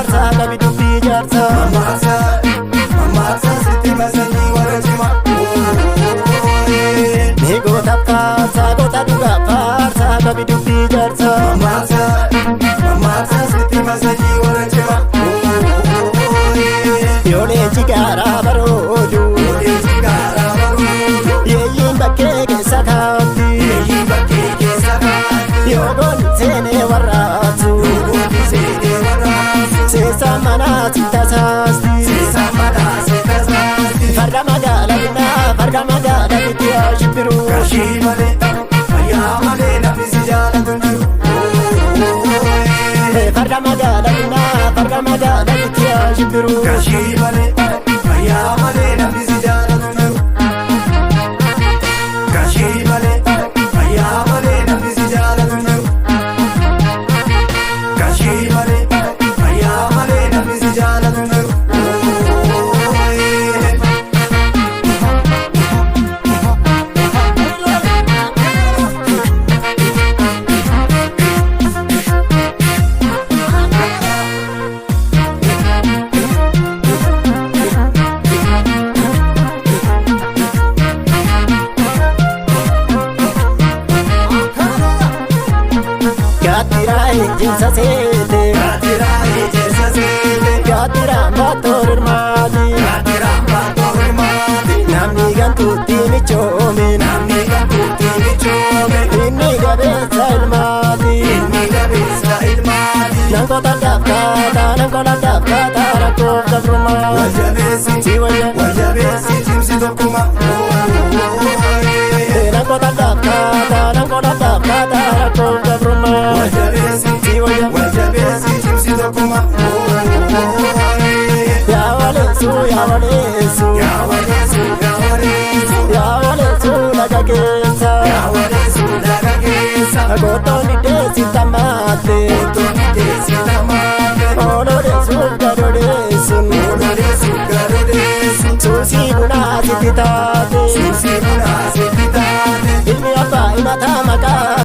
Mamarsa kabi dubbii jaarsa. Mamarsa sitti masanii warra cimaa. Ni goota faarsa goota dhugaa faarsa kabi dubbii jaarsa. Mamarsa sitti masanii warra cimaa. Yoolee jigaara baroodu. Yeeyyiin bakkee keessa kaatti. Yoogoon seenee warraatu. Seesa manaati tasaasti. Farda magaala binnaa farda magaala bitti yaa shibbiru. Kashii malee ayyaa malee namni si jaalatu jiru. Farda magaala binnaa farda magaala bitti yaa shibbiru. Kashii malee ayyaa malee namni si jaalatu jiru. Kashii malee ayyaa malee namni si jaalatu jiru. Kashii malee ayyaa malee namni si jaalatu jiru. Ejjensa seete. Gaatiraa ejjensa seete. Gaatiraa mbaatoo hirmaati. Gaatiraa mbaatoo hirmaati. Namni gantuutti michoome. Namni gantuutti michoome. Inni gabeessa ilmaati. Inni gabeessa ilmaati. Nankoota daafkaata nankoota daafkaata rakkoof gabrummaa. Wajjabeessi si wajja. Wajjabeessi cimsi tokkuma. Nankoota daafkaata nankoota daafkaata rakkoof gabrummaa. Wajjabeessi wajjabeessi cimsi tokkuma. Yaa waleessu yaa waleessu. Yaa waleessu yaa waleessu. Yaa waleessu laga keessa. Yaa waleessu laga keessa. Gootoonni deessi tamaate. Gootoonni deessi tamaate. Ololeessuuf gadodeessun. Ololeessuuf gadodeessun. Suusii bunaa sitti taa.